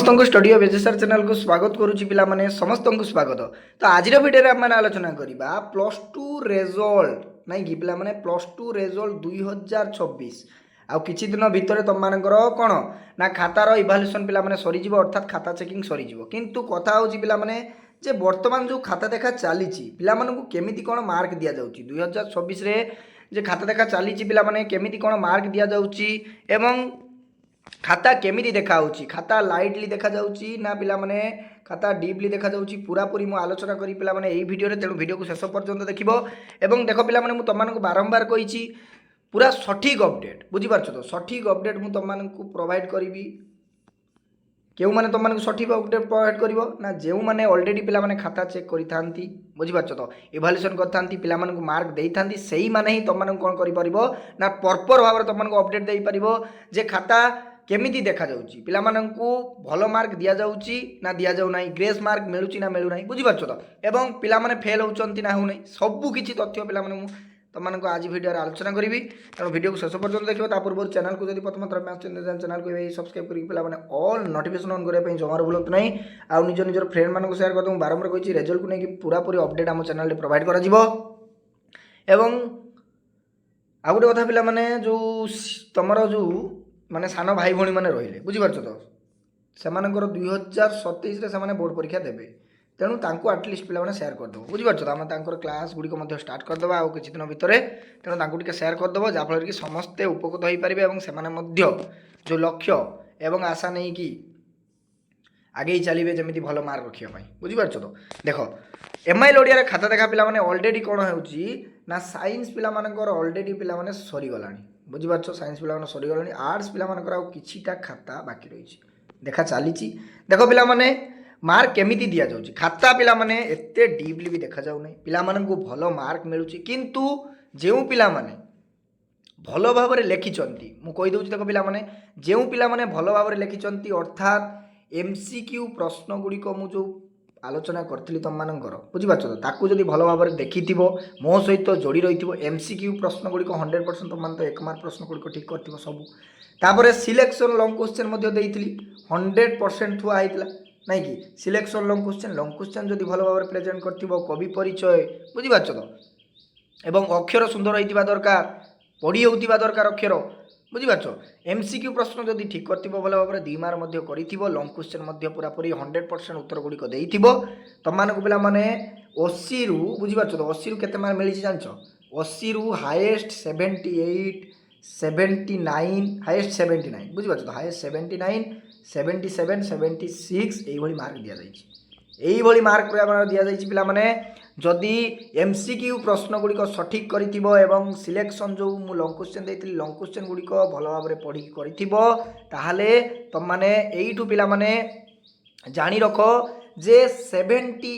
समस्त को studio बेजेसर channel को स्वागत करुच्ची पिलाने समस्त को स्वागत। तो आज वीडियो आम आलोचना करवा प्लस टू रेजल्ट नाई कि पिलाने प्लस टू रेजल्ट 2026 आउ किछि दिन भितर तुम मानकर कौन ना खातार इभाल्युएसन पिलाने सरीज अर्थात खाता चेकिंग सरीज किंतु कथा होची पिलाने जे वर्तमान जो खाता देखा चली पिलामानकु केमिति कौन मार्क दि जाउची 2026 रे जे खाता देखा चली पिलाने केमिति कौन मार्क दि जाउची एवं खाता केमिति देखा खाता लाइटली देखा जाउची ना पिला माने खाता डीपली देखा जाउची पूरा पूरी मु आलोचना करी पिला माने एई वीडियो रे तेणु वीडियो को शेष पर्यंत देखिबो एवं देखो पिला माने मु तममानकु बारंबार कहिची पूरा सठिक अपडेट बुझी पारछो तो सठिक अपडेट मु तममानकु प्रोवाइड करिवि केउ माने तममानकु सठिक अपडेट प्रोवाइड करिवो ना जेउ माने ऑलरेडी पिला माने खाता चेक करि थांती बुझी पारछो तो इवैल्यूएशन कर थांती पिला मानकु मार्क देई थांती सेही माने ही तममानकु कोन करि परिबो ना प्रॉपर भाव रे तममानकु अपडेट देई परिबो जे खाता केमिति देखा जाउची पिला माननकु भलो मार्क दिया जाउची ना दिया जाउ नाही ग्रेस मार्क मिलुची ना मिलु नाही बुझी पारछो तो एवं पिला माने फेल होउचंती ना हो नाही सब किछि तथ्य पिला माने मु तमनको आज वीडियो रे आलोचना करिवि तेणु वीडियो को शेष पर्यंत देखिबो ता पूर्व चैनल को जदि प्रथम थर में चैनल को सब्सक्राइब करि पिला माने ऑल नोटिफिकेशन ऑन करे पई जमार भूलत नाही आ निज निजर फ्रेंड मानको शेयर कर दउ बारंबार कहिछि रिजल्ट को नै पूरा पूरी अपडेट हम चैनल रे प्रोवाइड करा जिवो एवं आ गुटे कथा पिला माने जो तमरो जो माने सानो भाई भणी माने रहिले बुझी पारछो तो सेमानकर 2027 रे सेमाने बोर्ड परीक्षा देबे तेणु तांको एटलिस्ट पिला माने शेयर कर दबो बुझी पारछो हम तांकर क्लास गुडी को मध्ये स्टार्ट कर दबा आ किछि दिन भितरे तेणु तांको टिके शेयर कर दबो जा फल कि समस्त उपकृत होई परिबे एवं सेमाने मध्ये जो लक्ष्य एवं आशा नै कि आगे चलिए जमी भल मार्क रखिया पाई बुझी पारछो तो देखो एमआईएल ओडिया रे खाता देखा पिला माने ऑलरेडी कोन होउची ना साइंस पिला मानकर ऑलरेडी पिला माने सरी गलानी बुझी पारछो साइंस पिला माने सरी गलानी आर्ट्स पिला मानकर आ किछिटा खाता बाकी रहिछि देखा चलीची देखो पिला माने मार्क केमिति दिया जाउची खाता पिला माने एते डीपली भी देखा जाउ नै पिला मानकु भलो मार्क मिलुची किंतु जेउ पिला माने भलो भाव रे लेखिचंती मु कहि दउची देखो पिला माने जेउ पिला माने भलो भाव रे लेखिचंती अर्थात एमसीक्यू प्रश्न गुडी को मु जो आलोचना करथिली तम मानकर बुझी पारछो ताकू जदी भलो भाव रे देखिथिबो मो सहित जोड़ी रहिथिबो एमसीक्यू प्रश्न गुडी को 100% तम मान तो एक मार्क प्रश्न गुडी को ठीक करथिबो सब तापरे सिलेक्शन लॉन्ग क्वेश्चन मध्ये देइथिली 100% थुआ आइतला नाही कि सिलेक्शन लॉन्ग क्वेश्चन जदी भलो भाव रे प्रेजेंट करथिबो कवि परिचय बुझी पारछो तो एवं अक्षर सुंदर होइतिबा दरकार पढी होउतिबा दरकार अक्षर बुझी पारछो एमसीक्यू प्रश्न जदी ठीक करथिबो भलो भाव रे 2 मार्क मध्ये करिथिबो लॉन्ग क्वेश्चन मध्ये पूरा पूरी 100% उत्तर गुडी को देइथिबो तमानकु पिला माने 80 रु बुझी पारछो तो 80 रु केते मार्क मिलिछि जानछो 80 रु हाईएस्ट 78 79 हाईएस्ट 79 बुझी पारछो तो हाईएस्ट 79 77 76 एई भली मार्क दिया जाइछि एई भली मार्क पूरा दिया जाइछि पिला माने जदि एमसीक्यू प्रश्न गुडी को सठिक करिथिबो एवं सिलेक्शन जो मु लॉन्ग क्वेश्चन देइथिली लॉन्ग क्वेश्चन गुडी को भलो भाव रे पढी करिथिबो ताहाले तम माने एइठु पिला माने जानि रखो जे 78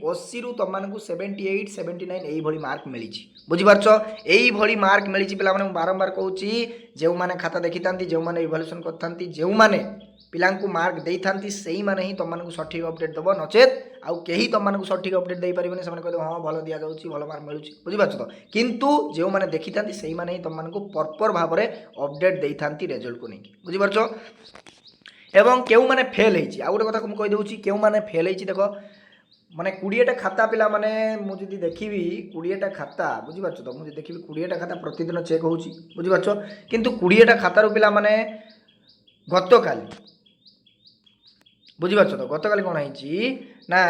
80 रु तम मानकु 78 79 एई भली मार्क मिलिछि बुझी पारछो एई भली मार्क मिलिछि पिला माने बारंबार कहूची जेउ माने खाता देखितांती जेउ माने इवैल्यूएशन करथांती जेउ माने पिलांकु मार्क देई थांती सेही माने ही तम मानकु सठिक अपडेट दबो नचेत आउ केही तम मानकु सठिक अपडेट देई परिबेनी समान कहदो हां भलो दिया जाउची भलो मार्क मिलुची बुझी पारछो तो किंतु जेउ माने देखितांती सेही माने ही तम मानकु प्रॉपर भाव रे अपडेट देई थांती रिजल्ट को नेकी बुझी पारछो एवं केउ माने फेल हेछि आ गोटे कथा को कहि दउची केउ माने फेल हेछि देखो माने 20 टा खाता पिला माने मु जदी देखिबी 20 टा खाता बुझी पारछो तो मु जदी देखिबी 20 टा खाता प्रतिदिन चेक होउची बुझी पारछो किंतु 20 टा खाता रो पिला माने गतकाली बुझी पारछो तो गतकाली कोन हेछि ना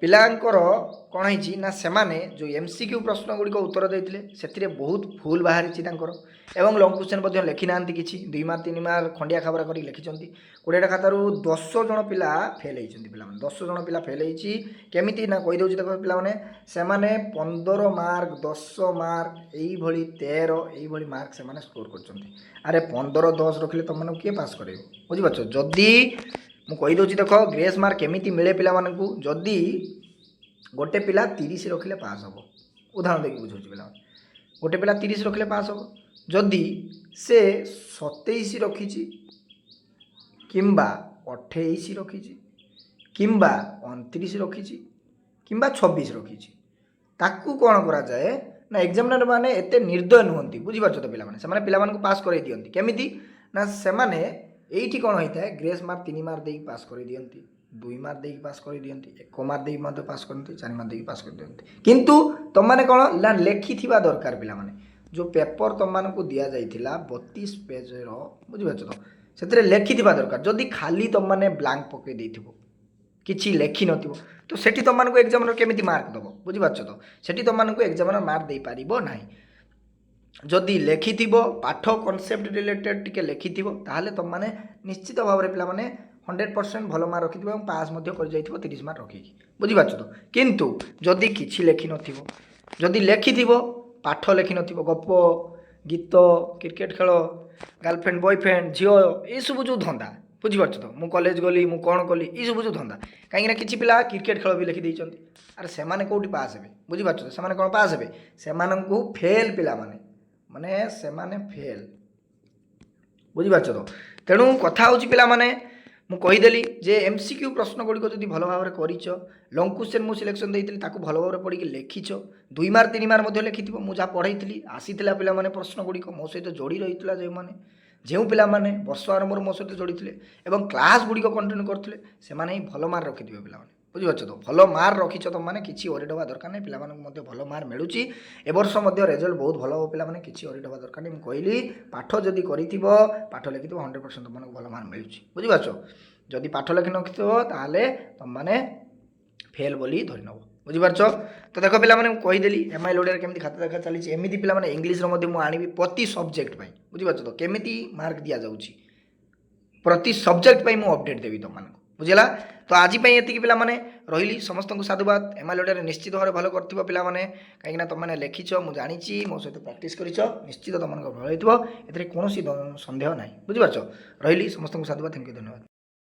पिलांकर कोन हेछि ना सेमाने जो एमसीक्यू प्रश्न गुडी को उत्तर देथिले सेतिरे बहुत भूल बाहरिछि तांकर एवं लॉन्ग क्वेश्चन मध्ये लेखि नांती किछि 2 मार्क 3 मार्क खंडिया खबर करी लेखिचंती 20 टा खातारू 10 जण पिला फेल हेइचंती पिला माने 10 जण पिला फेल हेइछि केमिति ना कहि दउछि देखो पिला माने सेमाने 15 मार्क 10 मार्क एई भली 13 एई भली मार्क सेमाने स्कोर करचंती अरे 15 10 रखले त माने के पास करेबो बुझि पाछो जदी मु कहि दउछि देखो ग्रेस मार्क केमिति मिले पिला मानकु जदी गोटे पिला 30 रखले पास हबो उदाहरण देखि बुझौछि पिला गोटे पिला 30 रखले पास हबो जदि से 27 रखिछि किंबा 28 रखिछि किंबा 29 रखिछि किंबा 26 रखिछि ताकू कोन करा जाए ना एग्जामिनर माने एते निर्दय नुहंती बुझि पारछो तो पिला माने से माने पिला मानकु पास करै दियंती केमिति ना से माने এইଠି କ'ଣ ହୋଇଥାଏ ଗ୍ରେସ୍ ମାର୍କ 3 ମାର୍କ ଦେଇକି ପାସ୍ କରିଦିଅନ୍ତି, 2 ମାର୍କ ଦେଇକି ପାସ୍ କରିଦିଅନ୍ତି, 1 ମାର୍କ ଦେଇକି ମଧ୍ୟ ପାସ୍ କରନ୍ତି, 4 ମାର୍କ ଦେଇକି ପାସ୍ କରିଦିଅନ୍ତି। କିନ୍ତୁ ତୁମମାନେ କ'ଣ ନା ଲେଖିଥିବା ଦରକାର ପିଲାମାନେ। ଯେଉଁ ପେପର ତୁମମାନଙ୍କୁ ଦିଆଯାଇଥିଲା 32 ପେଜ୍ର, ବୁଝିପାରୁଛ ତ, ସେଥିରେ ଲେଖିଥିବା ଦରକାର। ଯଦି ଖାଲି ତୁମମାନେ ବ୍ଲାଙ୍କ ପକାଇ ଦେଇଥିବ, କିଛି ଲେଖିନଥିବ, ତ ସେଠି ତୁମମାନଙ୍କୁ ଏକ୍ଜାମର କେମିତି ମାର୍କ ଦେବ, ବୁଝିପାରୁଛ ତ, ସେଠି ତୁମମାନଙ୍କୁ ଏକ୍ଜାମର ମାର୍କ ଦେଇପାରିବ ନାହିଁ। ଯଦି ଲେଖିଥିବ, ପାଠ କନସେପ୍ଟ ରିଲେଟେଡ୍ ଟିକେ ଲେଖିଥିବ, ତାହେଲେ ତୁମମାନେ ନିଶ୍ଚିତ ଭାବରେ ପିଲାମାନେ 100% ଭଲ ମାର୍କ ରଖିଥିବ ଏବଂ ପାସ୍ ମଧ୍ୟ କରିଯାଇଥିବ 30 ମାର୍କ ରଖିକି, ବୁଝିପାରୁଛ ତ। କିନ୍ତୁ ଯଦି କିଛି ଲେଖିନଥିବ, ଯଦି ଲେଖିଥିବ ପାଠ ଲେଖିନଥିବ, ଗପ, ଗୀତ, କ୍ରିକେଟ ଖେଳ, ଗାର୍ଲଫ୍ରେଣ୍ଡ ବୟଫ୍ରେଣ୍ଡ, ଝିଅ, ଏସବୁ ଯେଉଁ ଧନ୍ଦା, ବୁଝିପାରୁଛ ତ, ମୁଁ କଲେଜ ଗଲି, ମୁଁ କ'ଣ କଲି, ଏସବୁ ଯେଉଁ ଧନ୍ଦା, କାହିଁକିନା କିଛି ପିଲା କ୍ରିକେଟ ଖେଳ ବି ଲେଖିଦେଇଛନ୍ତି। ଆରେ ସେମାନେ କେଉଁଠି ପାସ୍ ହେବେ, ବୁଝିପାରୁଛ ତ, ସେମାନେ କ'ଣ ପାସ୍ ହେବେ, ସେମାନଙ୍କୁ ଫେଲ୍ ପିଲାମାନେ, ମାନେ ସେମାନେ ଫେଲ୍, ବୁଝିପାରୁଛ ତ। ତେଣୁ କଥା ହେଉଛି ପିଲାମାନେ, ମୁଁ କହିଦେଲି ଯେ MCQ ପ୍ରଶ୍ନ ଗୁଡ଼ିକ ଯଦି ଭଲ ଭାବରେ କରିଛ, ଲଙ୍ଗ କ୍ୱେଶ୍ଚନ୍ ମୁଁ ସିଲେକ୍ସନ୍ ଦେଇଥିଲି, ତାକୁ ଭଲ ଭାବରେ ପଢ଼ିକି ଲେଖିଛ, 2 ମାର୍କ 3 ମାର୍କ ମଧ୍ୟ ଲେଖିଥିବ। ମୁଁ ଯାହା ପଢ଼େଇଥିଲି ଆସିଥିଲା ପିଲାମାନେ ପ୍ରଶ୍ନ ଗୁଡ଼ିକ ମୋ ସହିତ ଯୋଡ଼ି ରହିଥିଲା, ଯେଉଁ ପିଲାମାନେ ବର୍ଷ ଆରମ୍ଭରୁ ମୋ ସହିତ ଯୋଡ଼ିଥିଲେ ଏବଂ କ୍ଲାସ୍ ଗୁଡ଼ିକ କଣ୍ଟିନ୍ୟୁ କରୁଥିଲେ, ସେମାନେ ହିଁ ଭଲ ମାର୍କ ରଖିଥିବେ ପିଲାମାନେ, ବୁଝିପାରୁଛ ତ। ଭଲ ମାର୍କ ରଖିଛ ତୁମମାନେ, କିଛି ଓରିଡ୍ ହେବା ଦରକାର ନାହିଁ, ପିଲାମାନଙ୍କୁ ମଧ୍ୟ ଭଲ ମାର୍କ ମିଳୁଛି। ଏ ବର୍ଷ ମଧ୍ୟ ରେଜଲ୍ଟ ବହୁତ ଭଲ ହେବ ପିଲାମାନେ, କିଛି ଓରିଡ୍ ହେବା ଦରକାର ନାହିଁ। ମୁଁ କହିଲି ପାଠ ଯଦି କରିଥିବ, ପାଠ ଲେଖିଥିବ, 100% ତୁମମାନଙ୍କୁ ଭଲ ମାର୍କ ମିଳୁଛି, ବୁଝିପାରୁଛ। ଯଦି ପାଠ ଲେଖି ନଥିବ ତାହେଲେ ତୁମମାନେ ଫେଲ୍ ବୋଲି ଧରି ନେବ, ବୁଝିପାରୁଛ ତ। ଦେଖ ପିଲାମାନେ, ମୁଁ କହିଦେଲି MIL ଓଡ଼ିଆରେ କେମିତି ଖାତା ଦେଖା ଚାଲିଛି। ଏମିତି ପିଲାମାନେ ଇଂଲିଶର ମଧ୍ୟ ମୁଁ ଆଣିବି ପ୍ରତି ସବଜେକ୍ଟ ପାଇଁ, ବୁଝିପାରୁଛ ତ, କେମିତି ମାର୍କ ଦିଆଯାଉଛି ପ୍ରତି ସବଜେକ୍ଟ ପାଇଁ ମୁଁ ଅପଡେଟ୍ ଦେବି ତୁମମାନଙ୍କୁ, ବୁଝିଲା ତ। ଆଜି ପାଇଁ ଏତିକି ପିଲାମାନେ, ରହିଲି, ସମସ୍ତଙ୍କୁ ସାଧୁବାଦ। MIL ଓଡ଼ିଆରେ ନିଶ୍ଚିତ ଭାବରେ ଭଲ କରିଥିବ ପିଲାମାନେ, କାହିଁକିନା ତୁମମାନେ ଲେଖିଛ, ମୁଁ ଜାଣିଛି, ମୋ ସହିତ ପ୍ରାକ୍ଟିସ୍ କରିଛ, ନିଶ୍ଚିତ ତୁମମାନଙ୍କ ଭଲ ହେଇଥିବ, ଏଥିରେ କୌଣସି ସନ୍ଦେହ ନାହିଁ, ବୁଝିପାରୁଛ। ରହିଲି, ସମସ୍ତଙ୍କୁ ସାଧୁବାଦ, ଥ୍ୟାଙ୍କ ୟୁ, ଧନ୍ୟବାଦ।